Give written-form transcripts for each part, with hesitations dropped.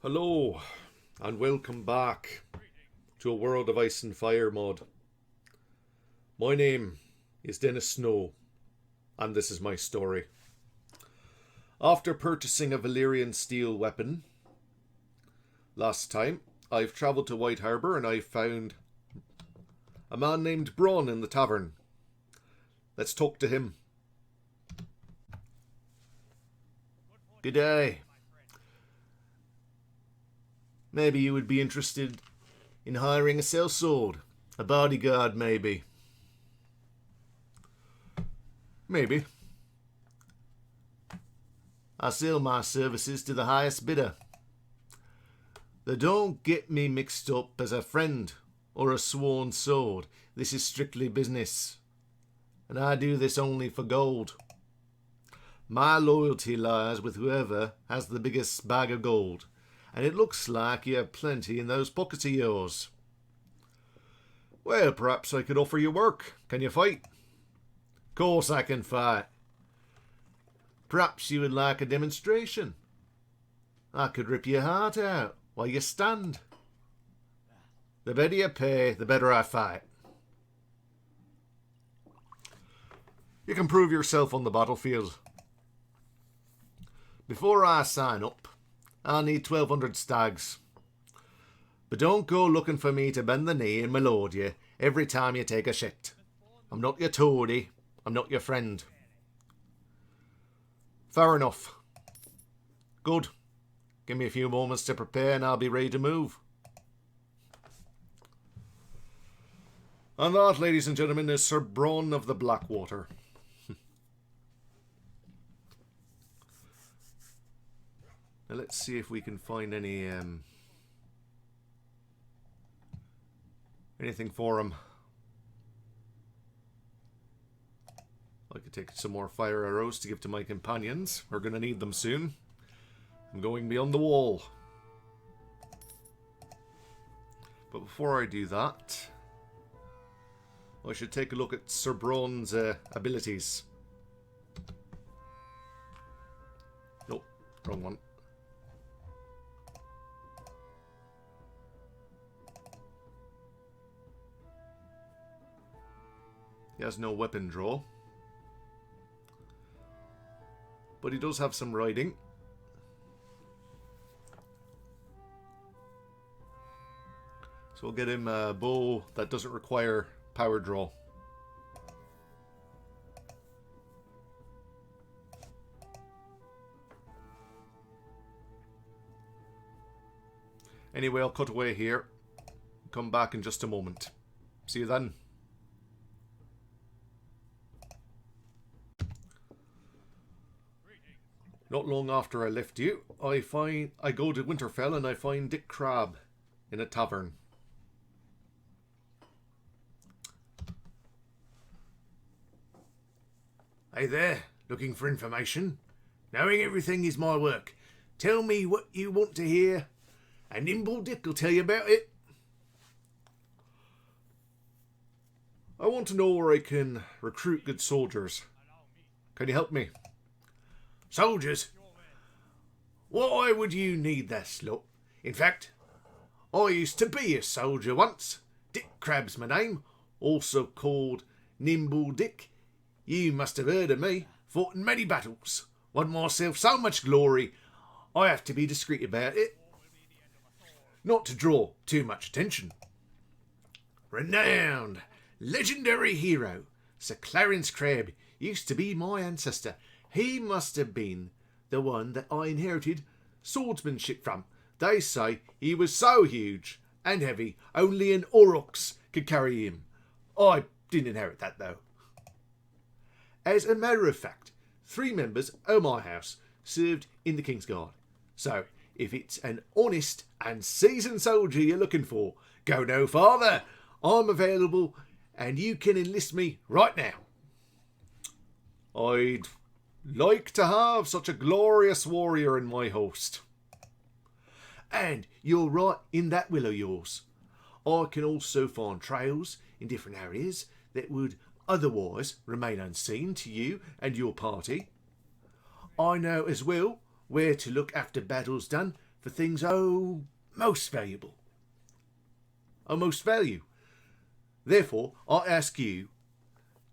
Hello, and welcome back to a World of Ice and Fire mod. My name is Dennis Snow, and this is my story. After purchasing a Valyrian steel weapon last time, I've travelled to White Harbour and I've found a man named Bronn in the tavern. Let's talk to him. Good day. Maybe you would be interested in hiring a sellsword. A bodyguard, maybe. Maybe. I sell my services to the highest bidder. They don't get me mixed up as a friend or a sworn sword. This is strictly business. And I do this only for gold. My loyalty lies with whoever has the biggest bag of gold. And it looks like you have plenty in those pockets of yours. Well, perhaps I could offer you work. Can you fight? Of course I can fight. Perhaps you would like a demonstration. I could rip your heart out while you stand. The better you pay, the better I fight. You can prove yourself on the battlefield. Before I sign up, I need 1,200 stags. But don't go looking for me to bend the knee and malord you every time you take a shit. I'm not your toady. I'm not your friend. Fair enough. Good. Give me a few moments to prepare and I'll be ready to move. And that, ladies and gentlemen, is Sir Bronn of the Blackwater. Now let's see if we can find any anything for him. I could take some more fire arrows to give to my companions. We're going to need them soon. I'm going beyond the wall. But before I do that, I should take a look at Sir Bronn's abilities. Nope, wrong one. He has no weapon draw. But he does have some riding. So we'll get him a bow that doesn't require power draw. Anyway, I'll cut away here. Come back in just a moment. See you then. Not long after I left you, I go to Winterfell and I find Dick Crabb in a tavern. Hey there, looking for information? Knowing everything is my work. Tell me what you want to hear, and Nimble Dick will tell you about it. I want to know where I can recruit good soldiers. Can you help me? Soldiers? Why would you need this lot? In fact, I used to be a soldier once. Dick Crabb's my name, also called Nimble Dick. You must have heard of me. Fought in many battles. Won myself so much glory, I have to be discreet about it. Not to draw too much attention. Renowned, legendary hero, Sir Clarence Crabb, used to be my ancestor. He must have been the one that I inherited swordsmanship from. They say he was so huge and heavy, only an aurochs could carry him. I didn't inherit that, though. As a matter of fact, 3 members of my house served in the King's Guard. So, if it's an honest and seasoned soldier you're looking for, go no farther. I'm available and you can enlist me right now. I'd like to have such a glorious warrior in my host. And you're right in that will of yours. I can also find trails in different areas that would otherwise remain unseen to you and your party. I know as well where to look after battles done for things oh most valuable. Oh most value. Therefore, I ask you,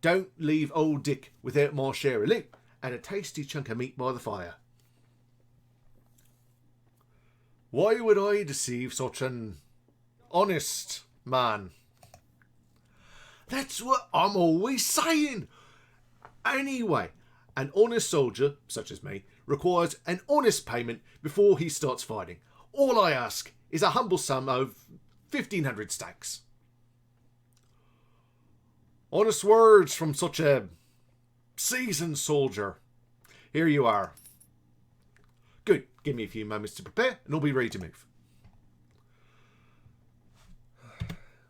don't leave old Dick without my share of loot and a tasty chunk of meat by the fire. Why would I deceive such an honest man? That's what I'm always saying. Anyway, an honest soldier, such as me, requires an honest payment before he starts fighting. All I ask is a humble sum of 1,500 stacks. Honest words from such a seasoned soldier. Here you are. Good. Give me a few moments to prepare and I'll be ready to move.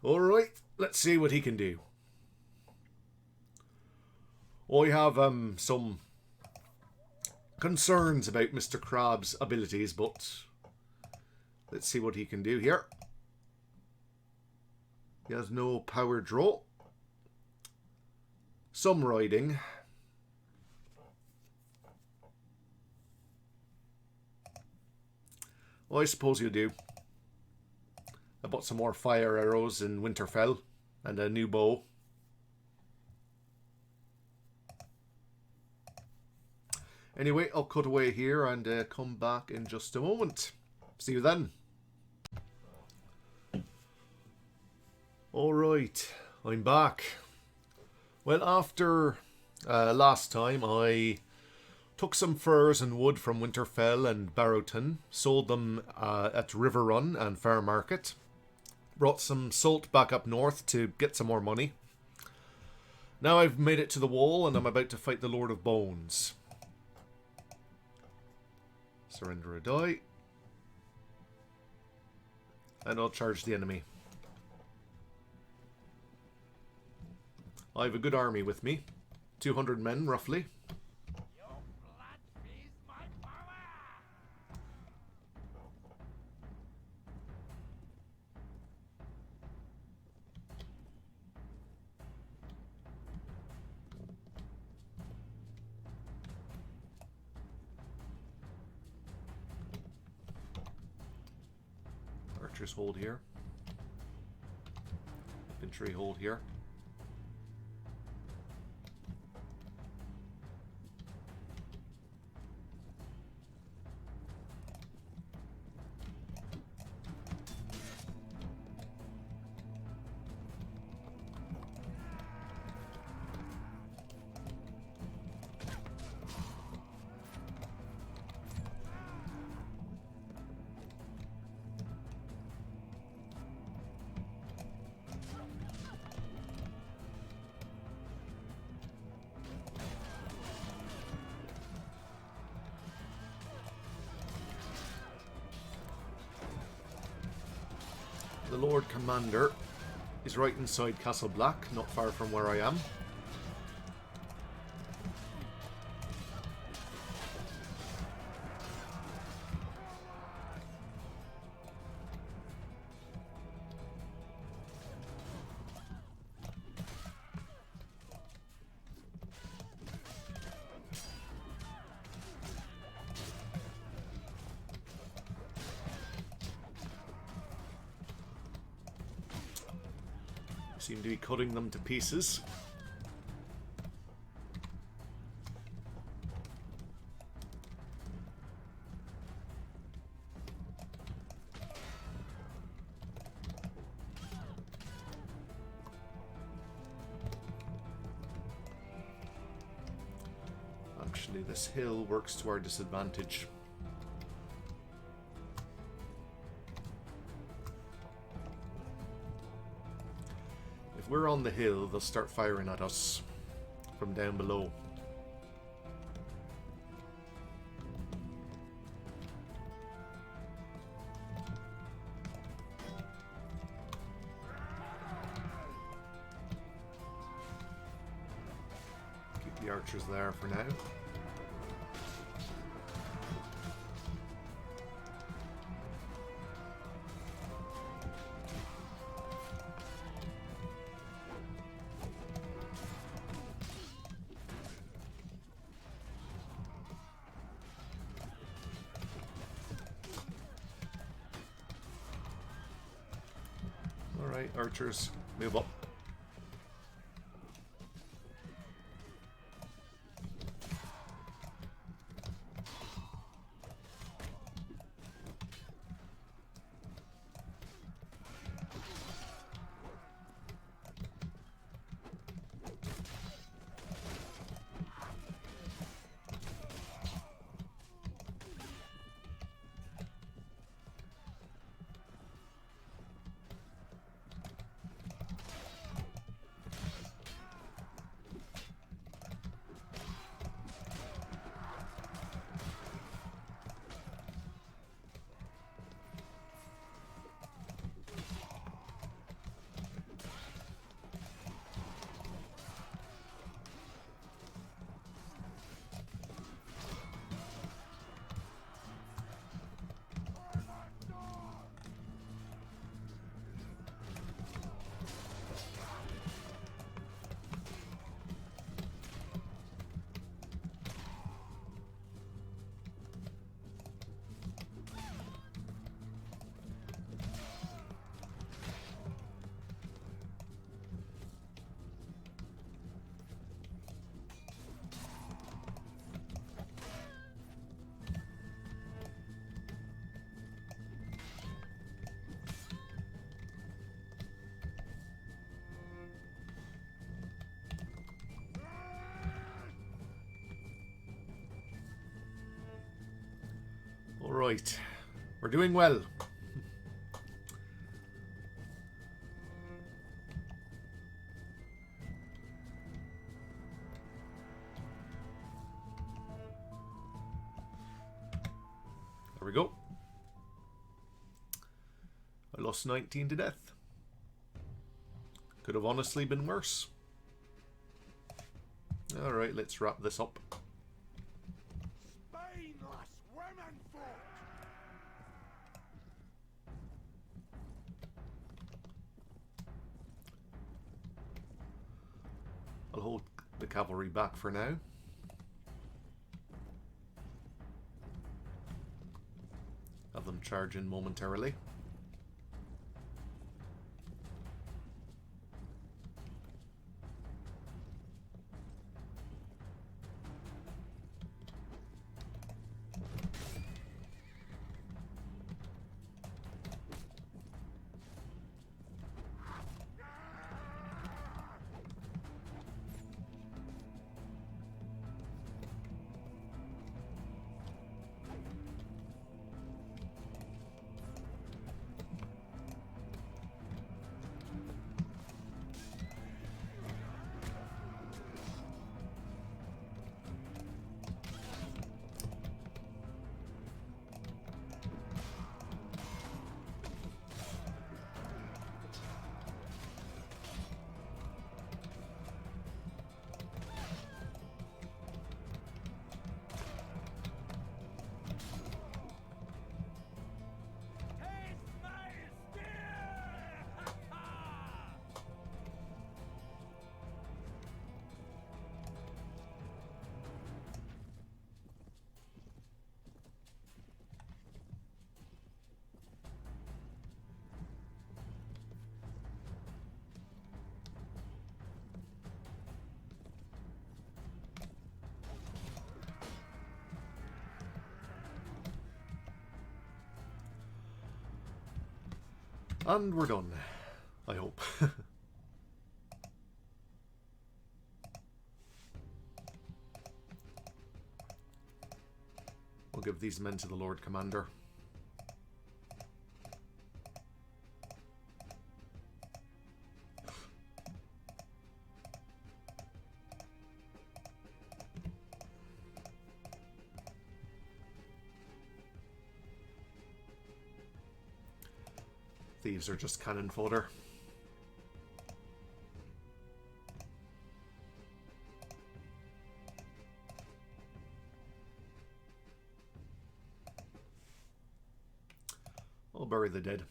Alright, let's see what he can do. I have some concerns about Mr. Crabb's abilities, but let's see what he can do here. He has no power draw. Some riding. Well, I suppose he'll do. I bought some more fire arrows in Winterfell and a new bow. Anyway, I'll cut away here and come back in just a moment. See you then. Alright, I'm back. Well, after last time, I took some furs and wood from Winterfell and Barrowton, sold them at River Run and Fair Market, brought some salt back up north to get some more money. Now I've made it to the wall and I'm about to fight the Lord of Bones. Surrender a die. And I'll charge the enemy. I have a good army with me. 200 men, roughly. Archers hold here. Infantry hold here. The Lord Commander is right inside Castle Black, not far from where I am. Seem to be cutting them to pieces. Actually, this hill works to our disadvantage. If we're on the hill, they'll start firing at us from down below. Keep the archers there for now. Alright, archers, move up. Alright, we're doing well. There we go. I lost 19 to death. Could have honestly been worse. Alright, let's wrap this up. I'll hold the cavalry back for now. Have them charge in momentarily. And we're done, I hope. We'll give these men to the Lord Commander. Thieves are just cannon fodder. I'll bury the dead.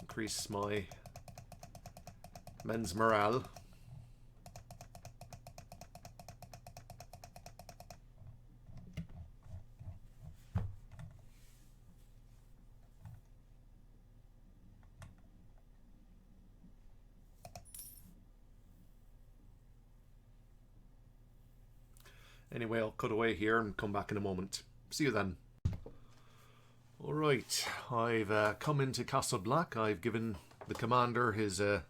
Increase my men's morale. Anyway, I'll cut away here and come back in a moment. See you then. Alright, I've come into Castle Black. I've given the commander his the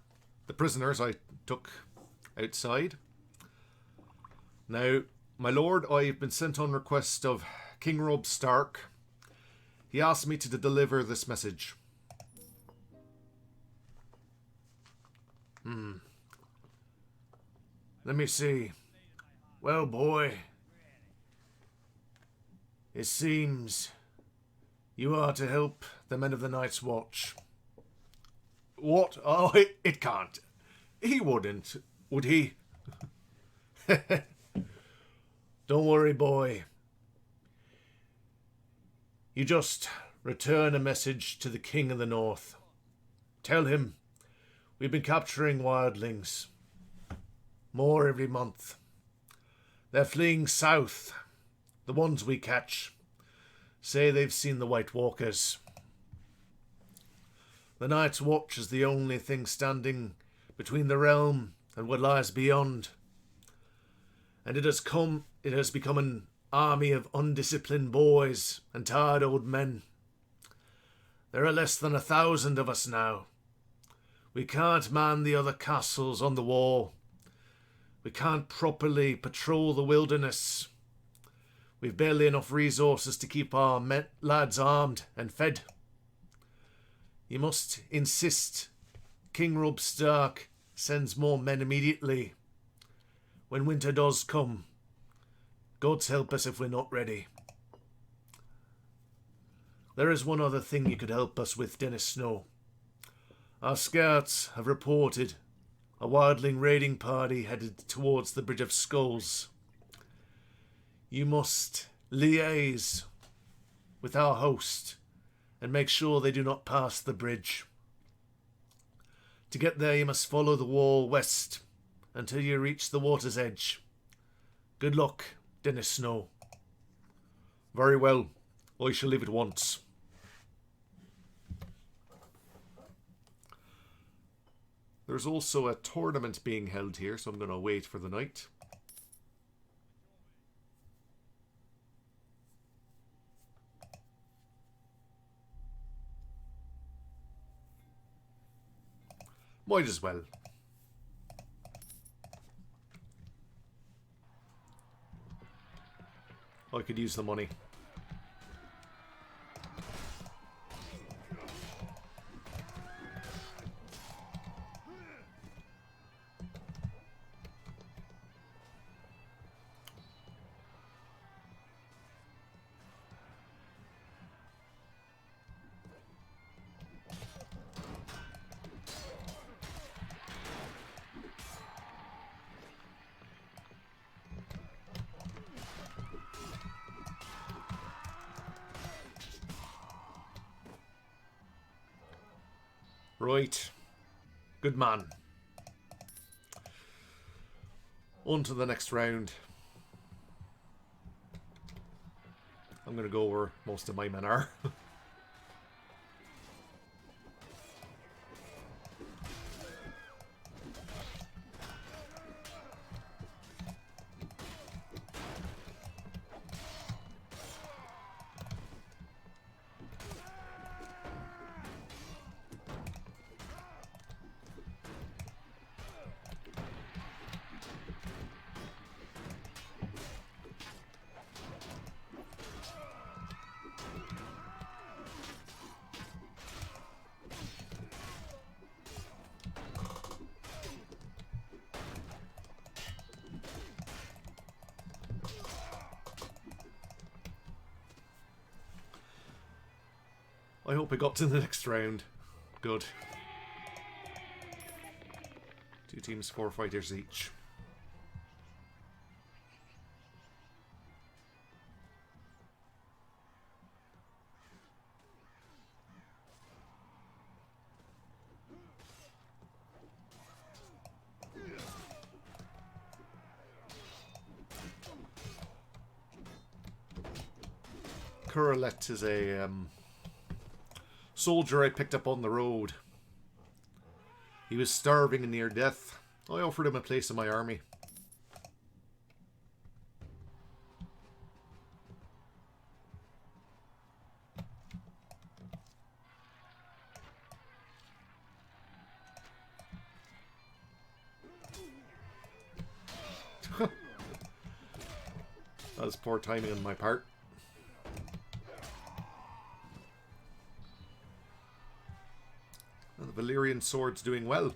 prisoners I took outside. Now, my lord, I've been sent on request of King Robb Stark. He asked me to deliver this message. Let me see. Well, boy, it seems you are to help the men of the Night's Watch. What? Oh, it can't. He wouldn't, would he? Don't worry, boy. You just return a message to the King of the North. Tell him we've been capturing wildlings. More every month. They're fleeing south. The ones we catch say they've seen the Wight Walkers. The Night's Watch is the only thing standing between the realm and what lies beyond. And it has become an army of undisciplined boys and tired old men. There are less than 1,000 of us now. We can't man the other castles on the wall. We can't properly patrol the wilderness. We've barely enough resources to keep our lads armed and fed. You must insist King Robb Stark sends more men immediately. When winter does come, God's help us if we're not ready. There is one other thing you could help us with, Denys Snow. Our scouts have reported a Wildling raiding party headed towards the Bridge of Skulls. You must liaise with our host and make sure they do not pass the bridge. To get there, you must follow the wall west until you reach the water's edge. Good luck, Denys Snow. Very well. I shall leave at once. There's also a tournament being held here, so I'm going to wait for the night. Might as well. I could use the money. Right. Good man. On to the next round. I'm going to go where most of my men are. I hope I got to the next round. Good. 2 teams, 4 fighters each. Curlet is a soldier I picked up on the road. He was starving and near death. I offered him a place in my army. That's poor timing on my part. Well, the Valyrian sword's doing well.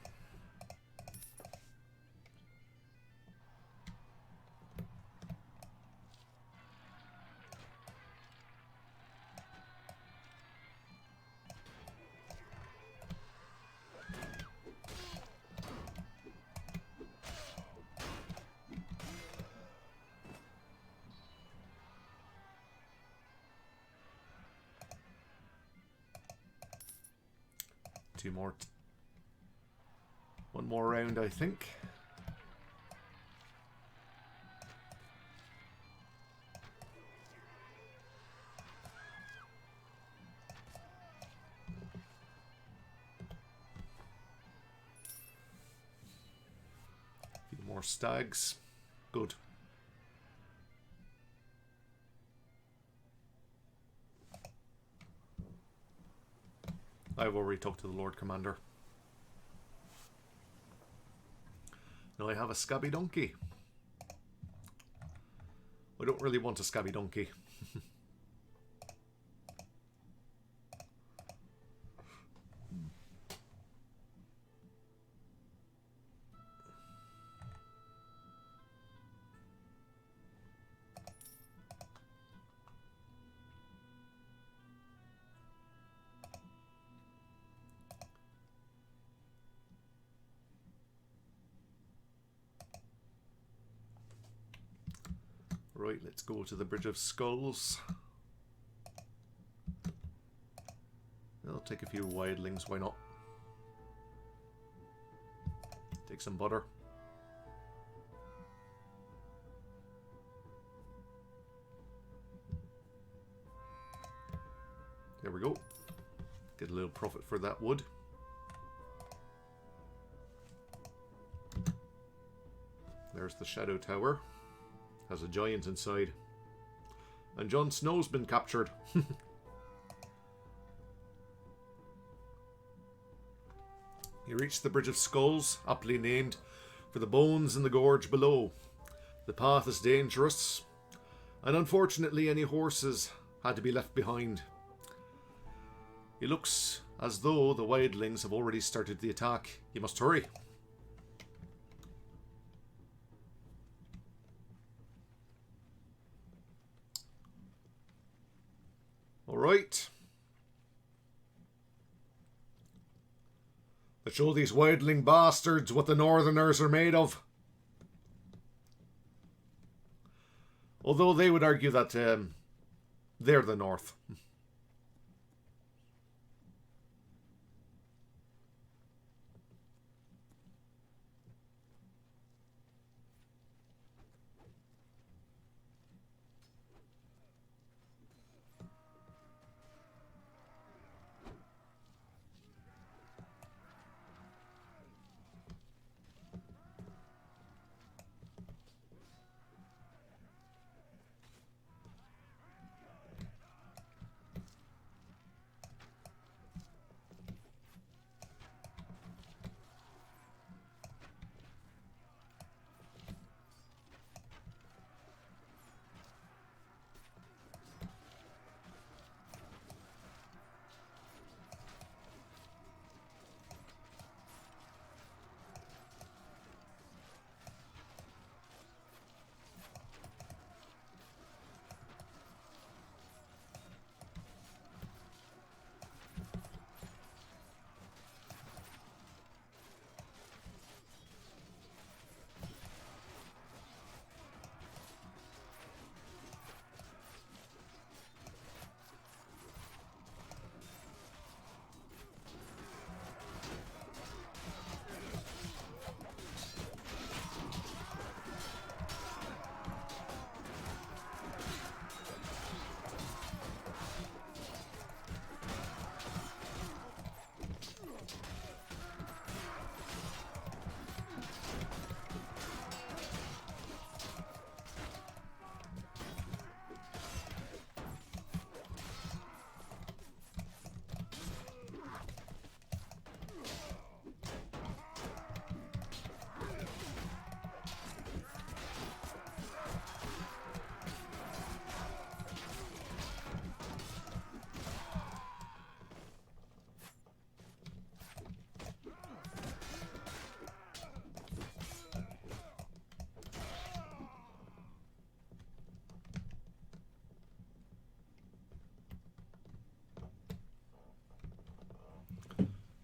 Two more. One more round, I think. A few more stags. Good. I've already talked to the Lord Commander. Now I have a scabby donkey. I don't really want a scabby donkey. Right, let's go to the Bridge of Skulls. I'll take a few wildlings, why not? Take some butter. There we go. Get a little profit for that wood. There's the Shadow Tower. Has a giant inside. And Jon Snow's been captured. You reach the Bridge of Skulls, aptly named for the bones in the gorge below. The path is dangerous, and unfortunately any horses had to be left behind. It looks as though the Wildlings have already started the attack. You must hurry. Alright. Let's show these Wildling bastards what the Northerners are made of. Although they would argue that they're the North.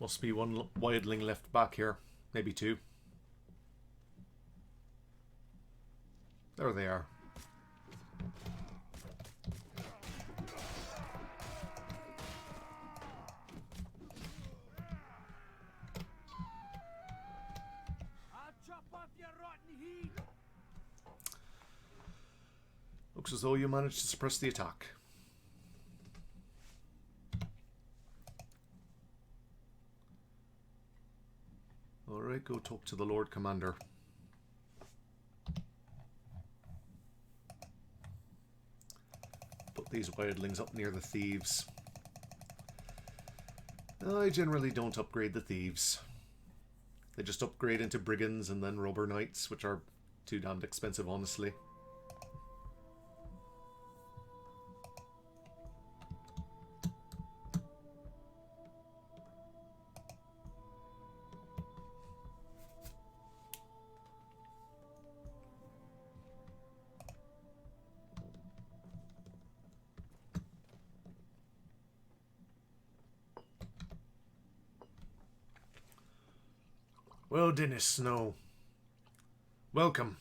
Must be one wildling left back here. Maybe two. There they are. Looks as though you managed to suppress the attack. Alright, go talk to the Lord Commander. Put these wildlings up near the thieves. I generally don't upgrade the thieves. They just upgrade into brigands and then robber knights, which are too damned expensive, honestly. Well, Denys Snow, welcome.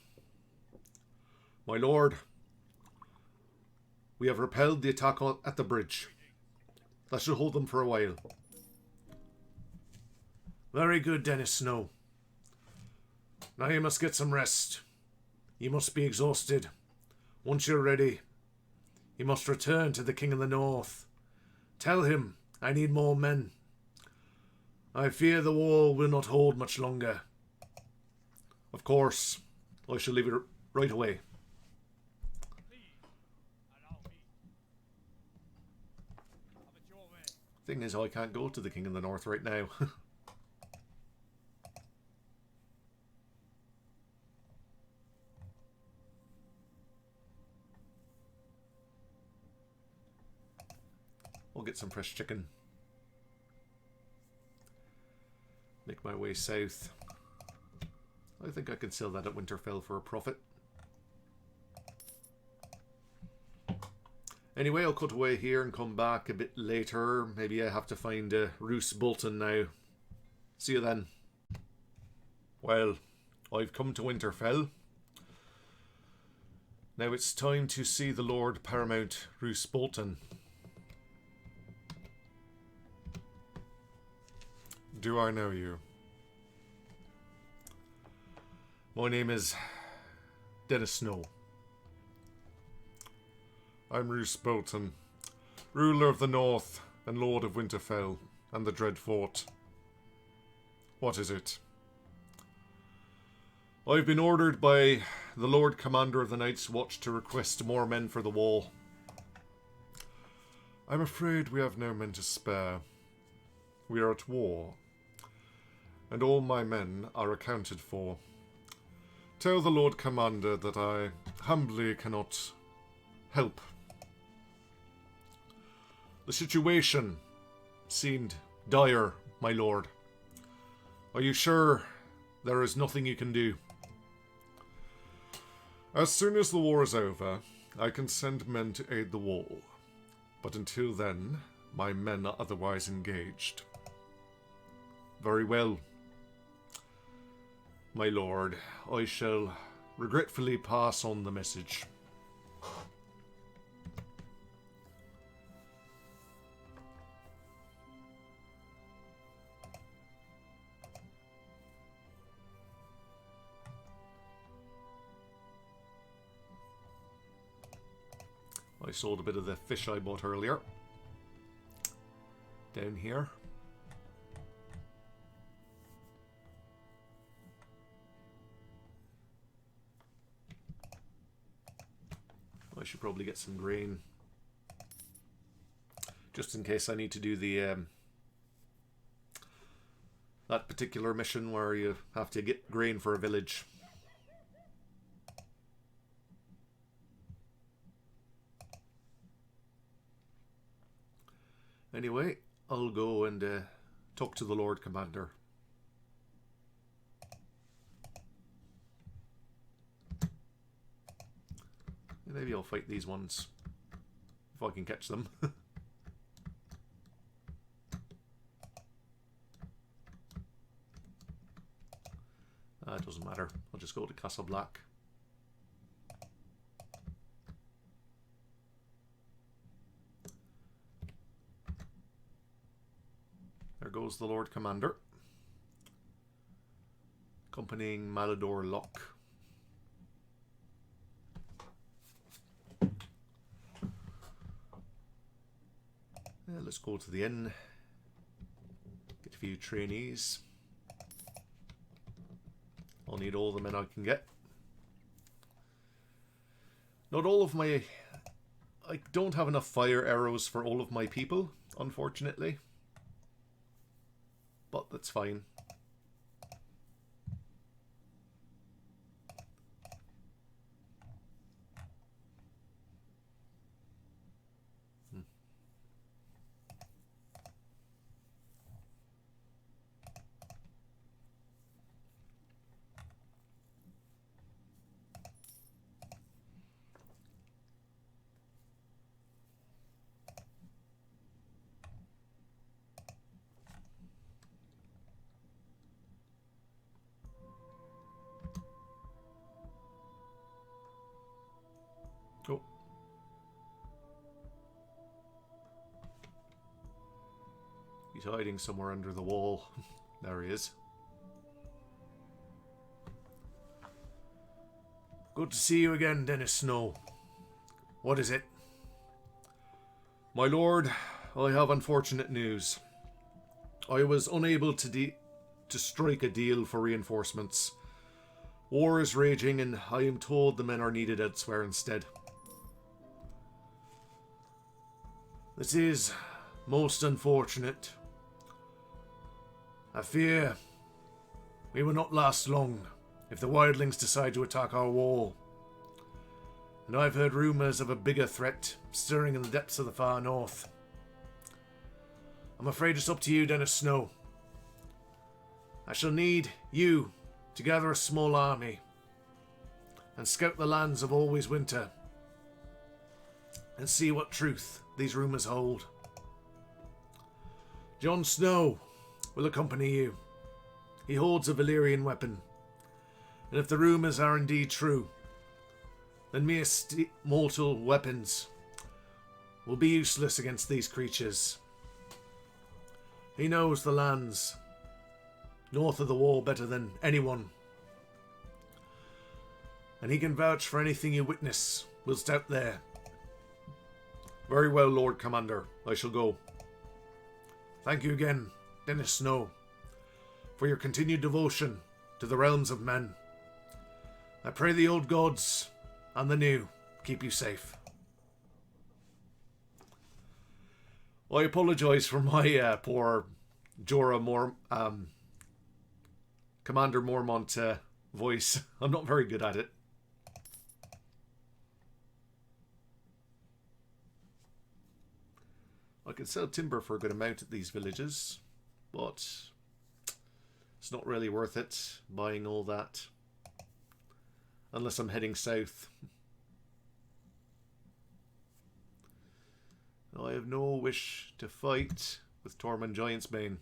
My lord, we have repelled the attack at the bridge. That should hold them for a while. Very good, Denys Snow. Now you must get some rest. You must be exhausted. Once you're ready, you must return to the King of the North. Tell him I need more men. I fear the wall will not hold much longer. Of course, I shall leave it right away. Thing is, I can't go to the King of the North right now. I'll get some fresh chicken. Make my way south. I think I can sell that at Winterfell for a profit. Anyway, I'll cut away here and come back a bit later. Maybe I have to find Roose Bolton now. See you then. Well, I've come to Winterfell. Now it's time to see the Lord Paramount Roose Bolton. Do I know you? My name is Denys Snow. I'm Roose Bolton, ruler of the North and Lord of Winterfell and the Dread Fort. What is it? I've been ordered by the Lord Commander of the Night's Watch to request more men for the wall. I'm afraid we have no men to spare. We are at war, and all my men are accounted for. Tell the Lord Commander that I humbly cannot help. The situation seemed dire, my lord. Are you sure there is nothing you can do? As soon as the war is over, I can send men to aid the wall. But until then, my men are otherwise engaged. Very well. My lord, I shall regretfully pass on the message. I sold a bit of the fish I bought earlier. Down here. I should probably get some grain. Just in case I need to do the that particular mission where you have to get grain for a village. Anyway, I'll go and talk to the Lord Commander. Maybe I'll fight these ones, if I can catch them. It doesn't matter. I'll just go to Castle Black. There goes the Lord Commander, accompanying Malador Locke. Let's go to the inn, get a few trainees. I'll need all the men I can get. Not all of my... I don't have enough fire arrows for all of my people, unfortunately. But that's fine. Oh. He's hiding somewhere under the wall. There he is. Good to see you again, Denys Snow. What is it? My lord, I have unfortunate news. I was unable to strike a deal for reinforcements. War is raging and I am told the men are needed elsewhere instead. This is most unfortunate. I fear we will not last long if the Wildlings decide to attack our wall. And I've heard rumours of a bigger threat stirring in the depths of the far north. I'm afraid it's up to you, Denys Snow. I shall need you to gather a small army and scout the lands of Always Winter and see what truth these rumours hold. Jon Snow will accompany you. He holds a Valyrian weapon, and if the rumours are indeed true, then mere mortal weapons will be useless against these creatures. He knows the lands north of the wall better than anyone, and he can vouch for anything you witness whilst out there. Very well, Lord Commander. I shall go. Thank you again, Denys Snow, for your continued devotion to the realms of men. I pray the old gods and the new keep you safe. I apologise for my poor Commander Mormont voice. I'm not very good at it. I can sell timber for a good amount at these villages, but it's not really worth it buying all that unless I'm heading south. I have no wish to fight with Tormund Giantsbane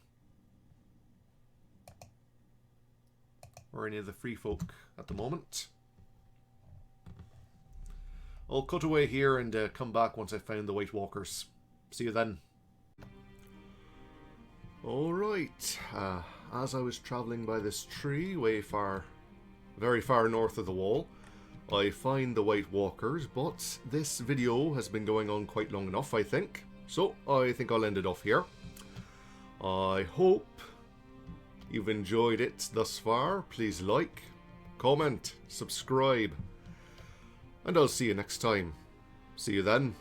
or any of the free folk at the moment. I'll cut away here and come back once I've found the Wight Walkers. See you then. Alright, as I was travelling by this tree very far north of the wall, I find the Wight Walkers, but this video has been going on quite long enough, I think. So, I think I'll end it off here. I hope you've enjoyed it thus far. Please like, comment, subscribe, and I'll see you next time. See you then.